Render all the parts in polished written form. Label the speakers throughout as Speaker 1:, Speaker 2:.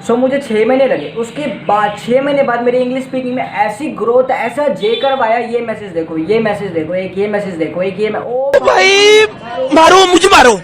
Speaker 1: सो मुझे 6 महीने लगे। उसके बाद 6 महीने बाद मेरी इंग्लिश स्पीकिंग में ऐसी ग्रोथ, ऐसा जे करवाया। ये मैसेज देखो, ये मैसेज देखो, एक ये मैसेज देखो, एक ये ओ
Speaker 2: भाई मारो मुझे मारो।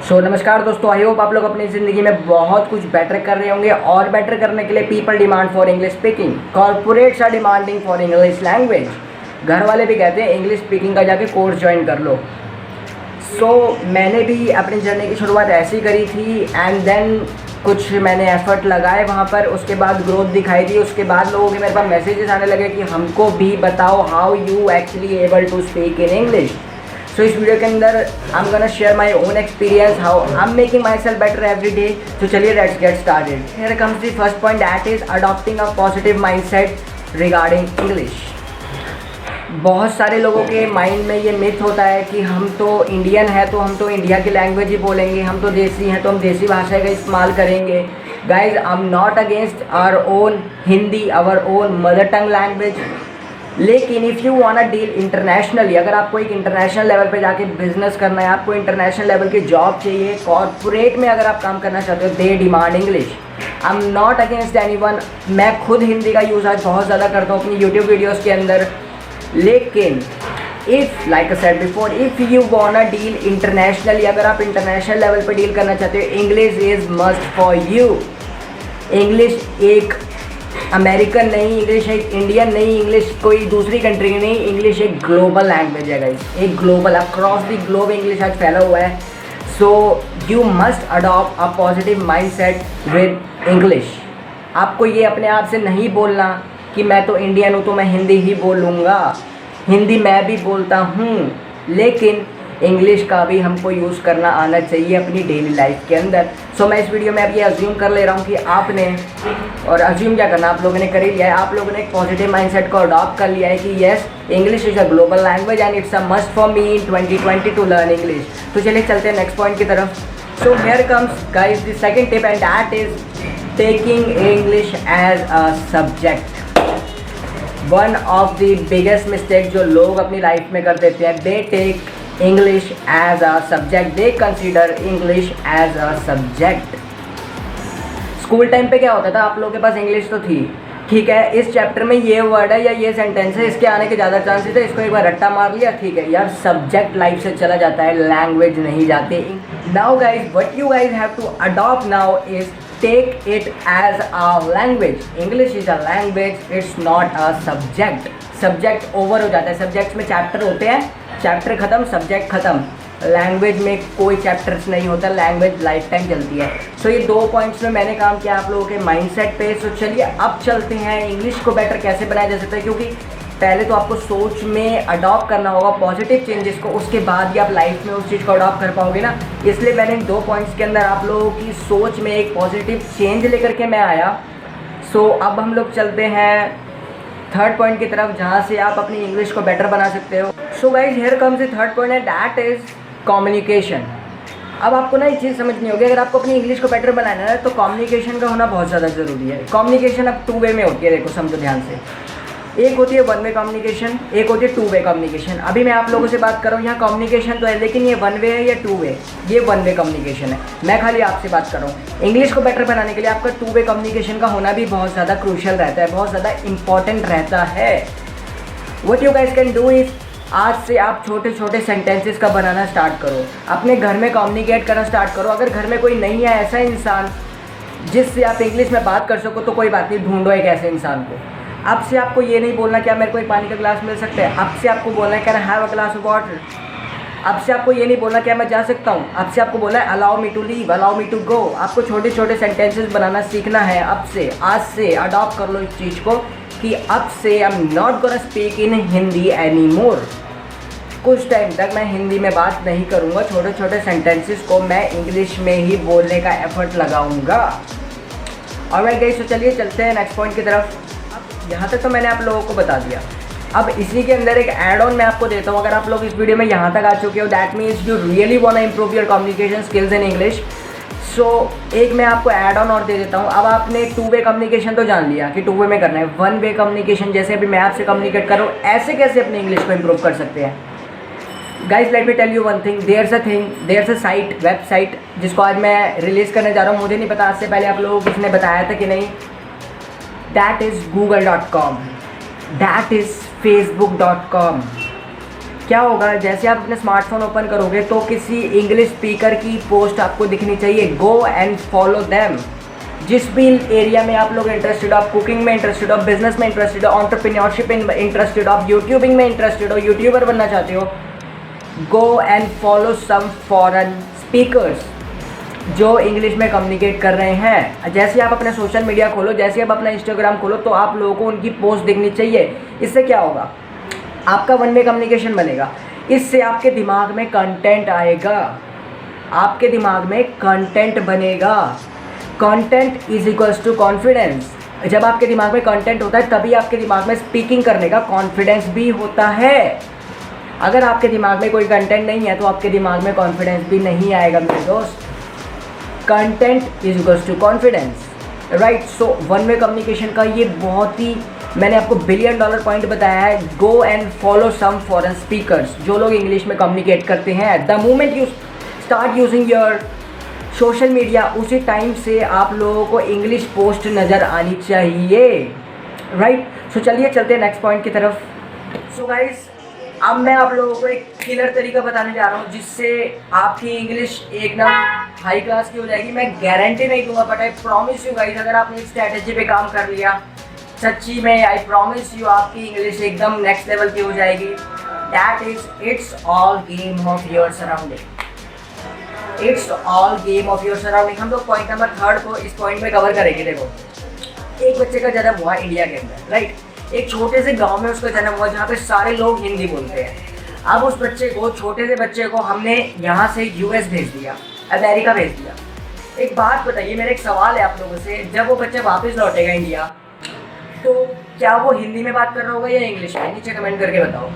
Speaker 1: सो नमस्कार दोस्तों, आई होप आप लोग अपनी ज़िंदगी में बहुत कुछ बेटर कर रहे होंगे। और बेटर करने के लिए people demand for English speaking, corporates are demanding for English language. घर वाले भी कहते हैं इंग्लिश स्पीकिंग का जाके कोर्स ज्वाइन कर लो। मैंने भी अपनी जर्नी की शुरुआत ऐसी करी थी एंड देन कुछ मैंने एफर्ट लगाए वहाँ पर, उसके बाद ग्रोथ दिखाई दी। उसके बाद लोगों के मेरे पास मैसेजेस आने लगे कि हमको भी बताओ how you actually able to speak in English. सो इस वीडियो के अंदर I am gonna share my own experience, how I am making myself better every day. तो चलिए let's get started. Here comes the first point, that is adopting a positive mindset regarding English. बहुत सारे लोगों के mind में ये myth होता है कि हम तो इंडियन है तो हम तो इंडिया की लैंग्वेज ही बोलेंगे, हम तो देसी हैं तो हम देसी भाषा का इस्तेमाल करेंगे। Guys, I am not against our own Hindi, our own mother tongue language. लेकिन if you want deal internationally, अगर आपको एक इंटरनेशनल लेवल पे जाके बिजनेस करना है, आपको इंटरनेशनल लेवल की जॉब चाहिए, कॉर्पोरेट में अगर आप काम करना चाहते हो, they demand English. I am not against anyone. मैं खुद हिंदी का यूज़ आज बहुत ज़्यादा करता हूँ अपनी यूट्यूब वीडियोज़ के अंदर। लेकिन if like I said before, if you want deal internationally, अगर आप इंटरनेशनल लेवल पे डील करना चाहते हो, English is must for you. English एक अमेरिकन नहीं, इंग्लिश एक इंडियन नहीं, इंग्लिश कोई दूसरी कंट्री की नहीं, इंग्लिश एक ग्लोबल लैंग्वेज है गाइस। एक global, across the globe English आज फैला हुआ है। So you must adopt a positive mindset with English. आपको ये अपने आप से नहीं बोलना कि मैं तो इंडियन हूँ तो मैं हिंदी ही बोलूँगा। हिंदी मैं भी बोलता हूँ, लेकिन इंग्लिश का भी हमको यूज़ करना आना चाहिए अपनी डेली लाइफ के अंदर। सो मैं इस वीडियो में अब ये अज्यूम कर ले रहा हूँ कि आपने, और अज्यूम क्या करना, आप लोगों ने कर ही लिया है, आप लोगों ने एक पॉजिटिव माइंडसेट को अडॉप्ट कर लिया है कि yes, English is a global language and it's a must for me in 2020 to learn English. तो चलिए चलते हैं नेक्स्ट पॉइंट की तरफ। So here comes guys the second tip and that is taking English as a subject. One of the biggest mistake जो लोग अपनी life में कर देते हैं, they take English as a subject, they consider English as a subject. School time पे क्या होता था, आप लोगों के पास इंग्लिश तो थी, ठीक है, इस चैप्टर में ये वर्ड है या ये सेंटेंस है, इसके आने के ज़्यादा चांसेस है, इसको एक बार रट्टा मार लिया, ठीक है यार, सब्जेक्ट लाइफ से चला जाता है, लैंग्वेज नहीं जाती। Now guys, what you guys have to adopt now is take it as a language. English is a language, it's not a subject. Subject over हो जाता है, सब्जेक्ट्स में चैप्टर होते हैं, चैप्टर ख़त्म, सब्जेक्ट ख़त्म। लैंग्वेज में कोई चैप्टर्स नहीं होता, लैंग्वेज लाइफ टाइम चलती है। सो ये 2 पॉइंट्स में मैंने काम किया आप लोगों के माइंडसेट पे। सो चलिए अब चलते हैं इंग्लिश को बेटर कैसे बनाया जा सकता है, क्योंकि पहले तो आपको सोच में अडॉप्ट करना होगा पॉजिटिव चेंजेस को, उसके बाद ही आप लाइफ में उस चीज़ को अडॉप्ट कर पाओगे ना। इसलिए मैंने इन 2 पॉइंट्स के अंदर आप लोगों की सोच में एक पॉजिटिव चेंज लेकर के मैं आया। सो अब हम लोग चलते हैं थर्ड पॉइंट की तरफ, जहाँ से आप अपनी इंग्लिश को बेटर बना सकते हो। So guys, here comes the third point and that is communication. अब आपको ना एक चीज़ समझनी होगी, अगर आपको अपनी इंग्लिश को बेटर बनाना है तो कम्युनिकेशन का होना बहुत ज़्यादा ज़रूरी है। कम्युनिकेशन अब 2 वे में होती है, देखो समझो ध्यान से। एक होती है 1 वे कम्युनिकेशन, एक होती है 2 वे कम्युनिकेशन। अभी मैं आप लोगों से बात कर रहा हूँ, यहाँ कम्युनिकेशन तो है, लेकिन ये 1 वे है या 2 वे, ये 1 वे कम्युनिकेशन है। मैं खाली आपसे बात कर रहा हूँ। इंग्लिश को बेटर बनाने के लिए आपका 2 वे कम्युनिकेशन का होना भी बहुत ज़्यादा क्रूशियल रहता है, बहुत ज़्यादा इंपॉर्टेंट रहता है। What you guys can do is, आज से आप छोटे छोटे सेंटेंसेस का बनाना स्टार्ट करो, अपने घर में कम्युनिकेट करना स्टार्ट करो। अगर घर में कोई नहीं है ऐसा इंसान जिससे आप इंग्लिश में बात कर सको, तो कोई बात नहीं, ढूंढो एक ऐसे इंसान को। अब से आपको ये नहीं बोलना क्या मेरे को एक पानी का गिलास मिल सकता है, अब से आपको बोलना है can I have a glass of water. अब से आपको ये नहीं बोलना क्या मैं जा सकता हूँ, अब से आपको बोलना है allow me to leave, allow me to go. आपको छोटे छोटे सेंटेंसेस बनाना सीखना है अब से, आज से अडॉप्ट कर लो इस चीज़ को कि अब से आई am not gonna speak in Hindi any more. कुछ टाइम तक मैं हिंदी में बात नहीं करूँगा, छोटे छोटे सेंटेंसेस को मैं इंग्लिश में ही बोलने का एफर्ट लगाऊँगा। ऑलराइट गाइस, तो चलिए चलते हैं नेक्स्ट पॉइंट की तरफ। यहाँ तक तो मैंने आप लोगों को बता दिया, अब इसी के अंदर एक ऐड ऑन मैं आपको देता हूँ। अगर आप लोग इस वीडियो में यहाँ तक आ चुके हो, that means you really want to improve your communication skills in English. So एक मैं आपको ऐड ऑन और दे देता हूँ। अब आपने 2 वे कम्युनिकेशन तो जान लिया कि 2 वे में करना है। 1 वे कम्युनिकेशन, जैसे अभी मैं आपसे कम्युनिकेट कर रहा हूँ, ऐसे कैसे अपनी इंग्लिश को इम्प्रूव कर सकते हैं। Guys let me tell you one thing, there's a site, website जिसको आज मैं रिलीज़ करने जा रहा हूँ। मुझे नहीं पता आज से पहले आप लोगों को किसने बताया था कि नहीं। That is google.com, that is facebook.com। क्या होगा, जैसे आप अपने स्मार्टफोन ओपन करोगे तो किसी इंग्लिश स्पीकर की पोस्ट आपको दिखनी चाहिए। गो एंड फॉलो देम। जिस भी एरिया में आप लोग इंटरेस्टेड हो, आप कुकिंग में इंटरेस्टेड हो, बिजनेस में इंटरेस्टेड हो, एंटरप्रेन्योरशिप में इंटरेस्टेड हो, आप यूट्यूबिंग में इंटरेस्टेड हो, यूट्यूबर बनना चाहते हो, go and follow some foreign speakers जो इंग्लिश में कम्युनिकेट कर रहे हैं। जैसे आप अपना सोशल मीडिया खोलो, जैसे आप अपना इंस्टाग्राम खोलो, तो आप लोगों को उनकी पोस्ट दिखनी चाहिए। इससे क्या होगा, आपका वन वे कम्युनिकेशन बनेगा। इससे आपके दिमाग में कंटेंट आएगा, आपके दिमाग में कंटेंट बनेगा। Content is equals to confidence. जब आपके दिमाग में कंटेंट होता है तभी आपके दिमाग में स्पीकिंग करने का कॉन्फिडेंस भी होता है। अगर आपके दिमाग में कोई कंटेंट नहीं है तो आपके दिमाग में कॉन्फिडेंस भी नहीं आएगा मेरे दोस्त। Content is equals to confidence, right. So one way communication का ये बहुत ही, मैंने आपको $1 बिलियन पॉइंट बताया है। Go and follow some foreign speakers जो लोग इंग्लिश में कम्युनिकेट करते हैं। The moment you start using your social media, उसी टाइम से आप लोगों को इंग्लिश पोस्ट नज़र आनी चाहिए, राइट। सो चलिए चलते हैं नेक्स्ट पॉइंट की तरफ। सो गाइस, अब मैं आप लोगों को एक क्लियर तरीका बताने जा रहा हूँ जिससे आपकी इंग्लिश एकदम हाई क्लास की हो जाएगी। मैं गारंटी नहीं दूंगा but I promise you guys, अगर आपने इस स्ट्रैटेजी पे काम कर लिया, सच्ची में आई प्रॉमिस यू आपकी इंग्लिश एकदम नेक्स्ट लेवल की हो जाएगी। That is it's all game of your surrounding. It's all game of your surrounding. हम लोग पॉइंट नंबर 3 को इस पॉइंट में कवर करेंगे। देखो, एक बच्चे का जन्म हुआ इंडिया के अंदर, राइट। एक छोटे से गांव में उसका जन्म हुआ जहाँ पे सारे लोग हिंदी बोलते हैं। अब उस बच्चे को, छोटे से बच्चे को हमने यहाँ से यूएस भेज दिया, अमेरिका भेज दिया। एक बात बताइए, मेरा एक सवाल है आप लोगों से, जब वो बच्चा वापस लौटेगा इंडिया तो क्या वो हिंदी में बात कर रहा होगा या इंग्लिश में? नीचे कमेंट करके बताओ।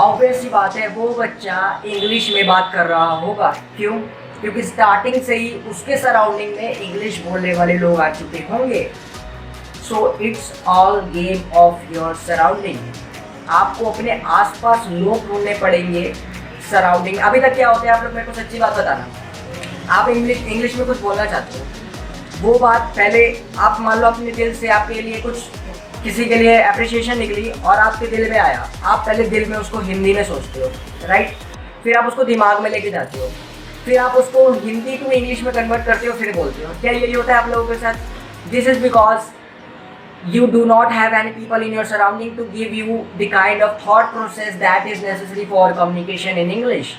Speaker 1: ऑब्वियस सी बात है, वो बच्चा इंग्लिश में बात कर रहा होगा। क्यों? क्योंकि स्टार्टिंग से ही उसके सराउंडिंग में इंग्लिश बोलने वाले लोग आ चुके होंगे। सो it's all game of your surrounding. आपको अपने आसपास लोग ढूंढने पड़ेंगे, सराउंडिंग। अभी तक क्या होता है, आप लोग मेरे को सच्ची बात बताना, आप इंग्लिश में कुछ बोलना चाहते हो, वो बात पहले आप मान लो अपने दिल से आपके लिए कुछ, किसी के लिए अप्रिसिएशन निकली और आपके दिल में आया, आप पहले दिल में उसको हिंदी में सोचते हो, राइट। फिर आप उसको दिमाग में लेके जाते हो, फिर आप उसको हिंदी टू इंग्लिश में कन्वर्ट करते हो, फिर बोलते हो। क्या यही होता है आप लोगों के साथ? This is because you do not have any people in your surrounding to give you the kind of thought process that is necessary for communication in English.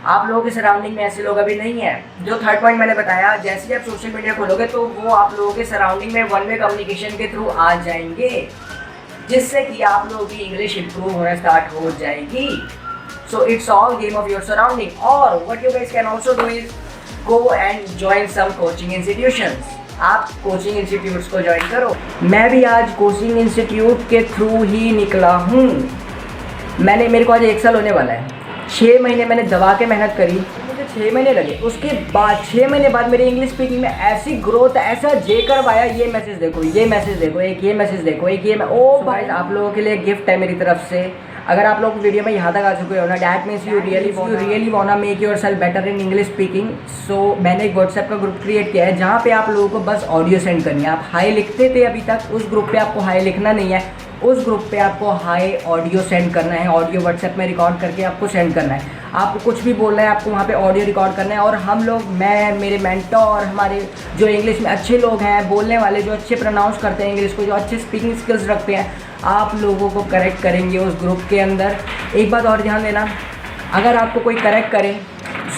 Speaker 1: आप लोगों के सराउंडिंग में ऐसे लोग अभी नहीं है। जो थर्ड पॉइंट मैंने बताया, जैसे ही आप सोशल मीडिया खोलोगे तो वो आप लोगों के सराउंडिंग में वन वे कम्युनिकेशन के थ्रू आ जाएंगे, जिससे कि आप लोगों की इंग्लिश इंप्रूव होना स्टार्ट हो जाएगी। So it's all game of your surrounding. और what you guys can also do is go and join some coaching institutions. आप कोचिंग इंस्टीट्यूट्स को ज्वाइन करो। मैं भी आज कोचिंग इंस्टीट्यूट के थ्रू ही निकला हूँ। मेरे को आज 1 साल होने वाला है। 6 महीने मैंने दबा के मेहनत करी, मुझे 6 महीने लगे। उसके बाद 6 महीने बाद मेरी इंग्लिश स्पीकिंग में ऐसी ग्रोथ, ऐसा जेकर आया। ये मैसेज देखो, ये मैसेज देखो, एक ये मैसेज देखो, एक ये ओ भाई, आप लोगों के लिए गिफ्ट है मेरी तरफ से। अगर आप लोग वीडियो में यहाँ तक आ चुके हो ना, that means you really wanna make yourself better in English speaking. So मैंने एक व्हाट्सएप का ग्रुप क्रिएट किया है जहाँ पे आप लोगों को बस ऑडियो सेंड करनी है। आप हाई लिखते थे अभी तक, उस ग्रुप पे आपको हाई लिखना नहीं है, उस ग्रुप पे आपको हाई ऑडियो सेंड करना है। ऑडियो व्हाट्सएप में रिकॉर्ड करके आपको सेंड करना है। आपको कुछ भी बोलना है, आपको वहाँ पे ऑडियो रिकॉर्ड करना है। और हम लोग, मैं, मेरे मेंटोर, हमारे जो इंग्लिश में अच्छे लोग हैं, बोलने वाले, जो अच्छे प्रोनाउंस करते हैं इंग्लिश को, जो अच्छे स्पीकिंग स्किल्स रखते हैं, आप लोगों को करेक्ट करेंगे उस ग्रुप के अंदर। एक बात और ध्यान देना, अगर आपको कोई करेक्ट करे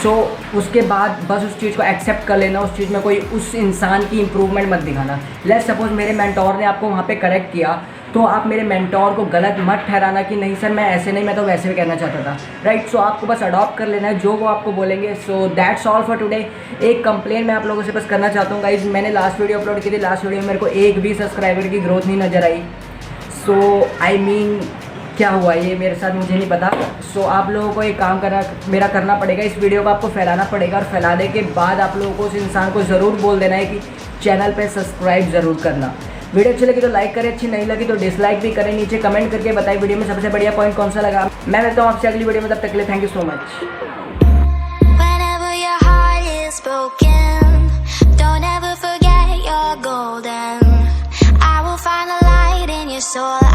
Speaker 1: सो उसके बाद बस उस चीज़ को एक्सेप्ट कर लेना, उस चीज़ में कोई उस इंसान की इम्प्रूवमेंट मत दिखाना। लेट्स सपोज मेरे मेंटोर ने आपको वहाँ पे करेक्ट किया, तो आप मेरे मेंटोर को गलत मत ठहराना कि नहीं सर मैं ऐसे नहीं, मैं तो वैसे भी कहना चाहता था, राइट। सो आपको बस अडॉप्ट कर लेना है जो वो आपको बोलेंगे। So that's all for today. एक कंप्लेन मैं आप लोगों से बस करना चाहता हूँ गाइज, मैंने लास्ट वीडियो अपलोड की थी, लास्ट वीडियो में मेरे को एक भी सब्सक्राइबर की ग्रोथ नहीं नज़र आई। सो आई मीन क्या हुआ ये मेरे साथ, मुझे नहीं पता। सो आप लोगों को एक काम करना पड़ेगा, इस वीडियो को आपको फैलाना पड़ेगा, और फैलाने के बाद आप लोगों को उस इंसान को ज़रूर बोल देना है कि चैनल पे सब्सक्राइब ज़रूर करना। वीडियो अच्छी लगी तो लाइक करें, अच्छी नहीं लगी तो डिसलाइक भी करें। नीचे कमेंट करके बताइए वीडियो में सबसे बढ़िया पॉइंट कौन सा लगा। मैं मिलता हूँ आपसे अगली वीडियो में, तब तक के लिए thank you so much.
Speaker 3: Whenever your heart is broken, don't ever forget you're golden. I will find the light in your soul.